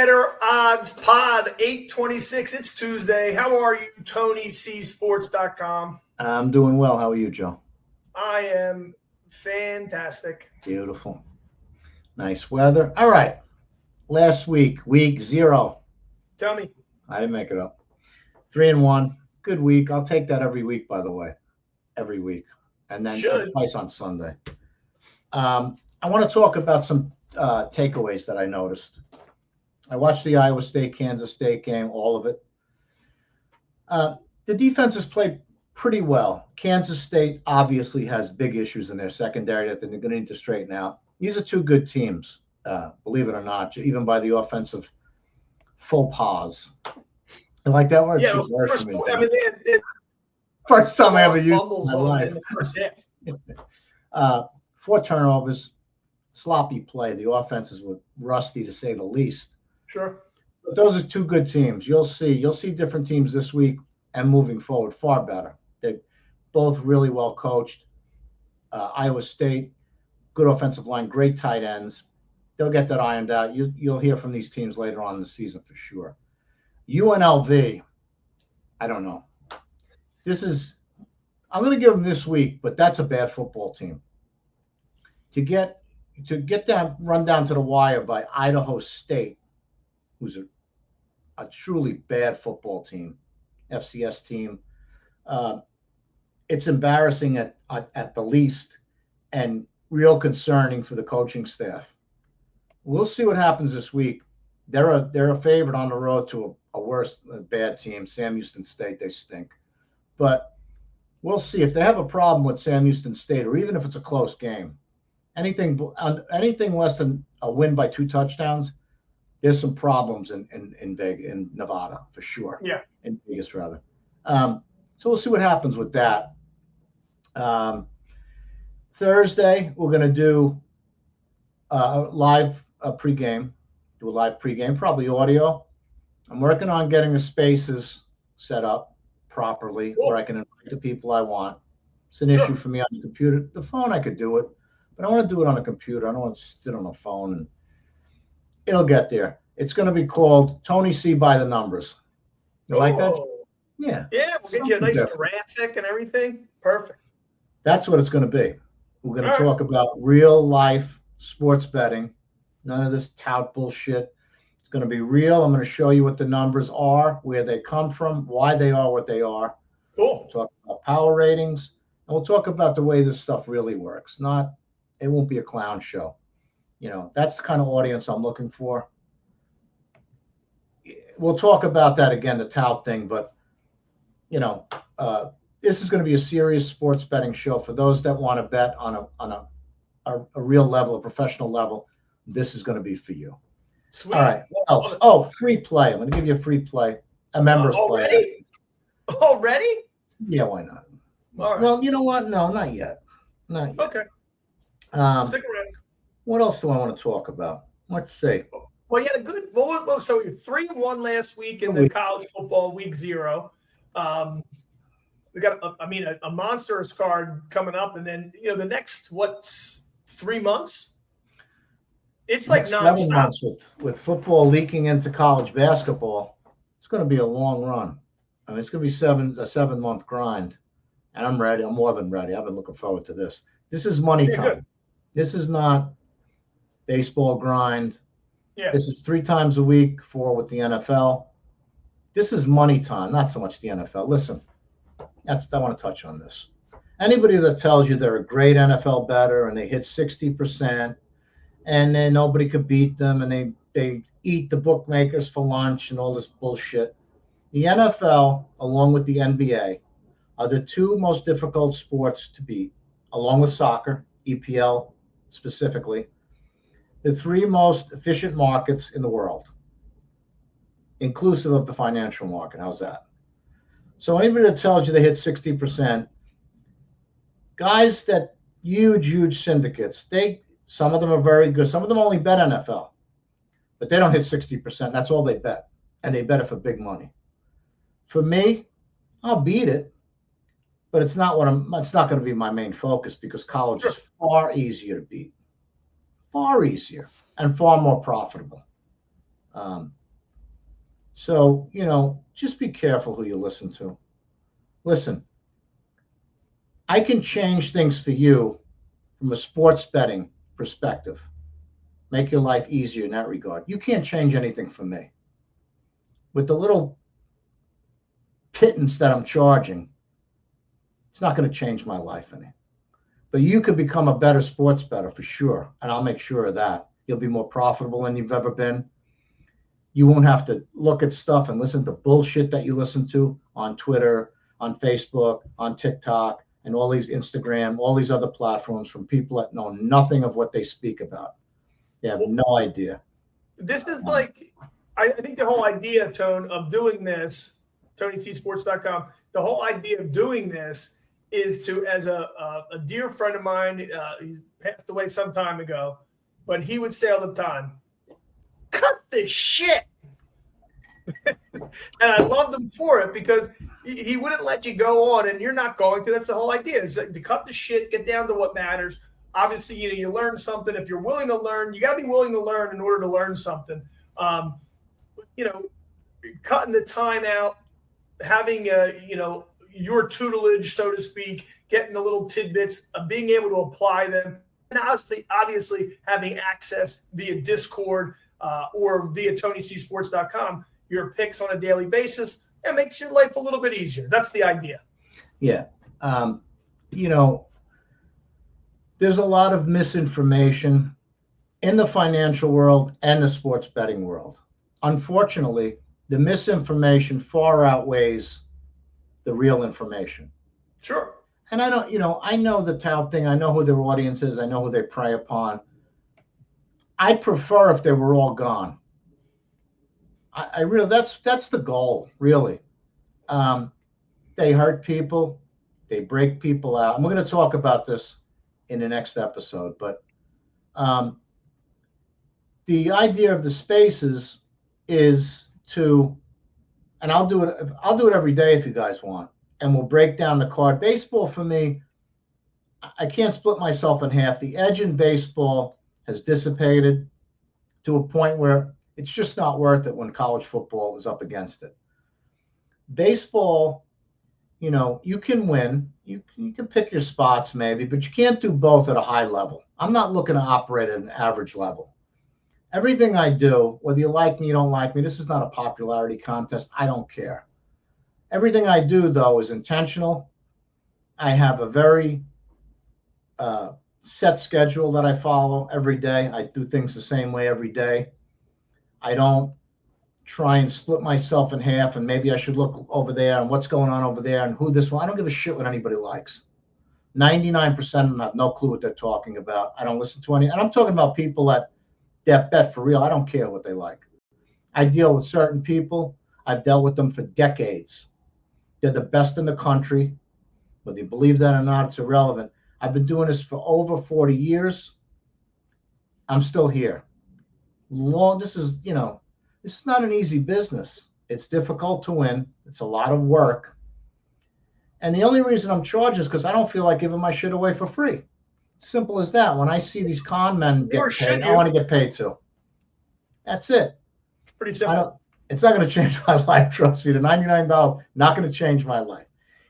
Bettor Odds Pod 826. It's Tuesday. How are you, TonyCSports.com? I'm doing well. How are you, Joe? I am fantastic. Beautiful. Nice weather. All right. Last week, week 0. Tell me. I didn't make it up. 3-1. Good week. I'll take that every week, by the way. Every week. And then twice on Sunday. I want to talk about some takeaways that I noticed. I watched the Iowa State-Kansas State game, all of it. The defenses played pretty well. Kansas State obviously has big issues in their secondary that they're going to need to straighten out. These are two good teams, believe it or not, even by the offensive faux pas. I like that word. Yeah, first time I ever used it in my life. In the first half. 4 turnovers, sloppy play. The offenses were rusty, to say the least. Sure. But those are two good teams. You'll see different teams this week and moving forward far better. They're both really well coached. Iowa State, good offensive line, great tight ends. They'll get that ironed out. You'll hear from these teams later on in the season for sure. UNLV, I don't know. I'm going to give them this week, but that's a bad football team. To get that run down to the wire by Idaho State, who's a truly bad football team, FCS team. It's embarrassing at the least and real concerning for the coaching staff. We'll see what happens this week. They're a favorite on the road to a bad team, Sam Houston State. They stink. But we'll see. If they have a problem with Sam Houston State, or even if it's a close game, anything less than a win by 2 touchdowns, there's some problems in Vegas, in Nevada, for sure. Yeah. In Vegas, rather. So we'll see what happens with that. Thursday, we're going to do a live pregame. Do a live pregame, probably audio. I'm working on getting the spaces set up properly where I can invite the people I want. It's an issue for me on the computer. The phone, I could do it, but I want to do it on a computer. I don't want to sit on a phone, and it'll get there. It's going to be called Tony C by the Numbers. You like that? Yeah. Yeah, we'll get you a nice graphic and everything. Perfect. That's what it's going to be. We're going to talk about real life sports betting. None of this tout bullshit. It's going to be real. I'm going to show you what the numbers are, where they come from, why they are what they are. Cool. We'll talk about power ratings, and we'll talk about the way this stuff really works. It won't be a clown show. That's the kind of audience I'm looking for. We'll talk about that again, the tout thing, but this is going to be a serious sports betting show for those that want to bet on a real level, a professional level. This is going to be for you. Sweet. All right. What else? Oh, free play. I'm going to give you a free play, a members play. Already? Yeah, why not? All right. Well, you know what? No, not yet. Not yet. Okay. Stick around. What else do I want to talk about? Let's see. Well, you had a good. So you're 3-1 last week in the college football week 0. We got, a monstrous card coming up, and then the next 3 months. It's like nonstop. 7 months with football leaking into college basketball. It's going to be a long run. I mean, it's going to be a 7-month grind, and I'm ready. I'm more than ready. I've been looking forward to this. This is money time. Good. This is not baseball grind. Yeah. This is 3 times a week with the NFL. This is money time, not so much the NFL. Listen, I want to touch on this. Anybody that tells you they're a great NFL bettor and they hit 60% and then nobody could beat them and they eat the bookmakers for lunch and all this bullshit. The NFL, along with the NBA, are the 2 most difficult sports to beat, along with soccer, EPL specifically, the 3 most efficient markets in the world, inclusive of the financial market. How's that? So anybody that tells you they hit 60%, guys that huge syndicates, some of them are very good. Some of them only bet NFL, but they don't hit 60%. That's all they bet, and they bet it for big money. For me, I'll beat it, but it's not going to be my main focus because college is far easier to beat, far easier, and far more profitable. So, just be careful who you listen to. Listen, I can change things for you from a sports betting perspective, make your life easier in that regard. You can't change anything for me. With the little pittance that I'm charging, it's not going to change my life any. But you could become a better sports bettor for sure, and I'll make sure of that. You'll be more profitable than you've ever been. You won't have to look at stuff and listen to bullshit that you listen to on Twitter, on Facebook, on TikTok, and all these Instagram, all these other platforms from people that know nothing of what they speak about. They have no idea. This is I think the whole idea, Tone, of doing this, TonyCSports.com, the whole idea of doing this is to, as a dear friend of mine, he passed away some time ago, but he would say all the time, cut the shit. And I loved him for it because he wouldn't let you go on, and you're not going to. That's the whole idea, is to cut the shit, get down to what matters. Obviously, you learn something. If you're willing to learn, you got to be willing to learn in order to learn something. Cutting the time out, having your tutelage, so to speak, getting the little tidbits, being able to apply them, and obviously having access via Discord or via TonyCSports.com, your picks on a daily basis, it makes your life a little bit easier. That's the idea. Yeah. There's a lot of misinformation in the financial world and the sports betting world. Unfortunately, the misinformation far outweighs the real information. Sure. And I know the tout thing. I know who their audience is. I know who they prey upon. I'd prefer if they were all gone. I really, that's the goal, really. They hurt people. They break people out. And we're going to talk about this in the next episode. But the idea of the spaces is to, and I'll do it every day if you guys want, and we'll break down the card. Baseball, for me, I can't split myself in half. The edge in baseball has dissipated to a point where it's just not worth it when college football is up against it. Baseball, you can win. You can pick your spots maybe, but you can't do both at a high level. I'm not looking to operate at an average level. Everything I do, whether you like me, you don't like me, this is not a popularity contest. I don't care. Everything I do, though, is intentional. I have a very set schedule that I follow every day. I do things the same way every day. I don't try and split myself in half, and maybe I should look over there and what's going on over there and who this one. I don't give a shit what anybody likes. 99% of them have no clue what they're talking about. I don't listen to any, and I'm talking about people that bet for real. I don't care what they like. I deal with certain people. I've dealt with them for decades. They're the best in the country. Whether you believe that or not, it's irrelevant. I've been doing this for over 40 years. I'm still here. This is not an easy business. It's difficult to win. It's a lot of work. And the only reason I'm charged is because I don't feel like giving my shit away for free. Simple as that. When I see these con men get paid, I want to get paid too. That's it. Pretty simple. It's not going to change my life. Trust me. The $99 not going to change my life.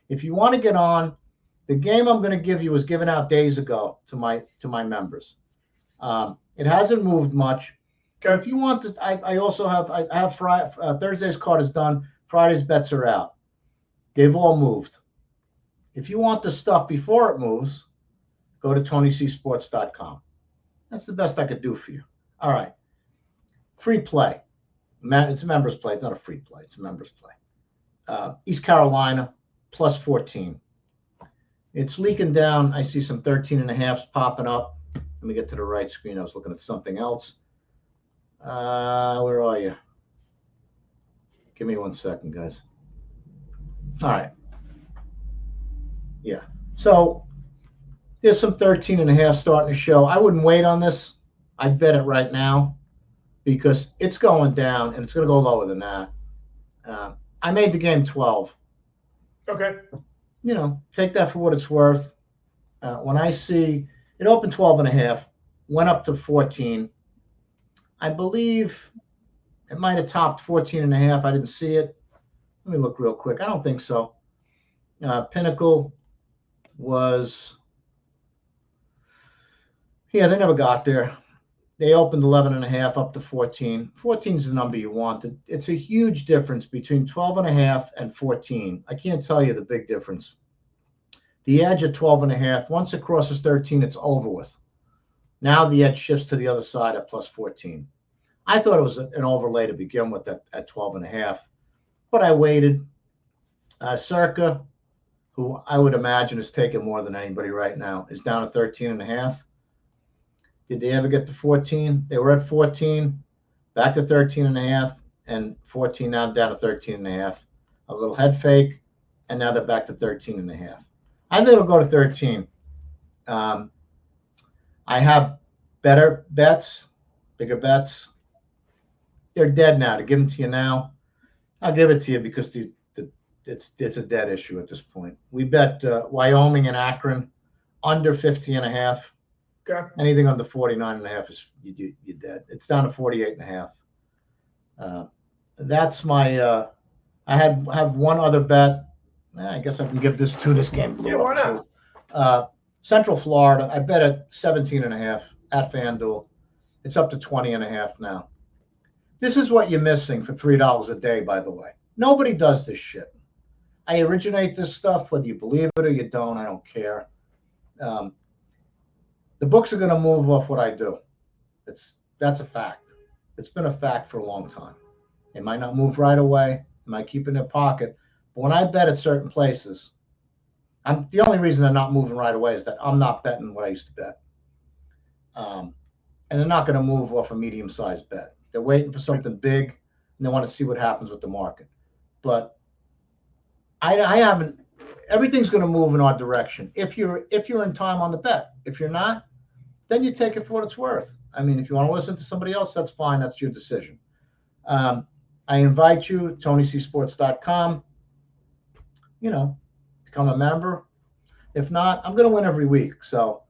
If you want to get on, the game I'm going to give you was given out days ago to my members. It hasn't moved much. Okay. If you want to, I also have Friday, Thursday's card is done. Friday's bets are out. They've all moved. If you want the stuff before it moves, go to TonyCSports.com. That's the best I could do for you. All right. Free play. It's a members play. It's not a free play. It's a members play. East Carolina, plus 14. It's leaking down. I see some 13.5s popping up. Let me get to the right screen. I was looking at something else. Where are you? Give me 1 second, guys. All right. Yeah. So there's some 13.5 starting to show. I wouldn't wait on this. I'd bet it right now because it's going down and it's going to go lower than that. I made the game 12. Okay. Take that for what it's worth. When I see it opened 12.5, went up to 14. I believe It might have topped 14.5. I didn't see it. Let me look real quick. I don't think so. Pinnacle was, yeah, they never got there. They opened 11.5 up to 14. 14 is the number you want. It's a huge difference between 12.5 and 14. I can't tell you the big difference. The edge at 12.5, once it crosses 13, it's over with. Now the edge shifts to the other side at plus 14. I thought it was an overlay to begin with at 12.5, but I waited. Circa, who I would imagine is taking more than anybody right now, is down to 13.5. Did they ever get to 14? They were at 14, back to 13.5, and 14 now down to 13.5. A little head fake, and now they're back to 13.5. I think it'll go to 13. I have better bets, bigger bets. They're dead now. To give them to you now, I'll give it to you because it's a dead issue at this point. We bet Wyoming and Akron under 50.5. Okay. Anything under 49.5 is you're dead. It's down to 48.5. That's my. I have one other bet. I guess I can give this to this game. Yeah, why not? Central Florida. I bet at 17.5 at FanDuel. It's up to 20.5 now. This is what you're missing for $3 a day, by the way. Nobody does this shit. I originate this stuff, whether you believe it or you don't, I don't care. The books are going to move off what I do. That's a fact. It's been a fact for a long time. They might not move right away. They might keep it in their pocket. But when I bet at certain places, the only reason they're not moving right away is that I'm not betting what I used to bet. And they're not going to move off a medium-sized bet. They're waiting for something big, and they want to see what happens with the market. But I haven't. Everything's going to move in our direction if you're in time on the bet. If you're not, then you take it for what it's worth. I mean, if you want to listen to somebody else, that's fine. That's your decision. I invite you, TonyCSports.com. Become a member. If not, I'm going to win every week. So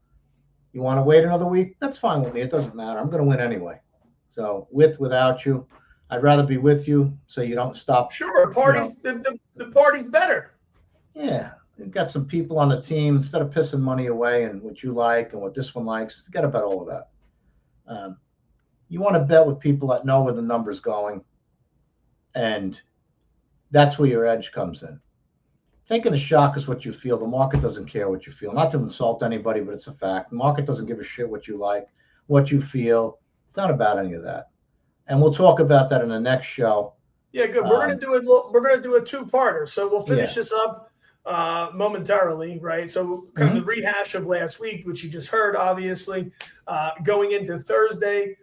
you want to wait another week? That's fine with me. It doesn't matter. I'm going to win anyway. So without you, I'd rather be with you so you don't stop. Sure, the party's better. Yeah, you've got some people on the team. Instead of pissing money away and what you like and what this one likes, forget about all of that. You want to bet with people that know where the number's going, and that's where your edge comes in. Taking a shock is what you feel. The market doesn't care what you feel. Not to insult anybody, but it's a fact. The market doesn't give a shit what you like, what you feel. It's not about any of that. And we'll talk about that in the next show. Yeah, good. We're gonna do a two-parter. So we'll finish this up momentarily, right? So kind of the rehash of last week, which you just heard, obviously, going into Thursday,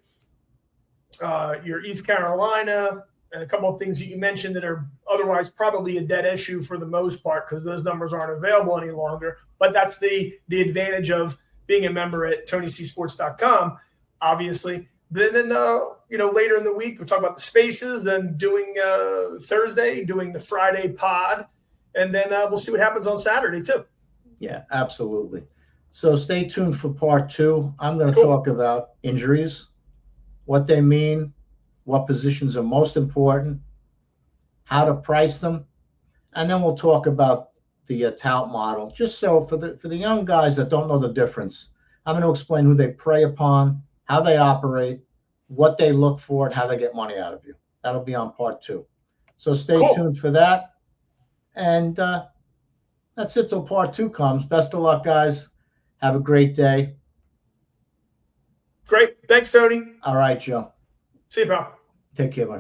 your East Carolina, and a couple of things that you mentioned that are otherwise probably a dead issue for the most part because those numbers aren't available any longer. But that's the advantage of being a member at TonyCSports.com, obviously. Then later in the week, we'll talk about the spaces, then doing Thursday, doing the Friday pod, and then we'll see what happens on Saturday too. Yeah, absolutely. So stay tuned for part 2. I'm going to talk about injuries, what they mean, what positions are most important, how to price them, and then we'll talk about the tout model. Just so for the young guys that don't know the difference, I'm going to explain who they prey upon, how they operate, what they look for, and how they get money out of you. That'll be on part 2. So stay tuned for that. And that's it till part 2 comes. Best of luck, guys. Have a great day. Great. Thanks, Tony. All right, Joe. See you, pal. Take care, my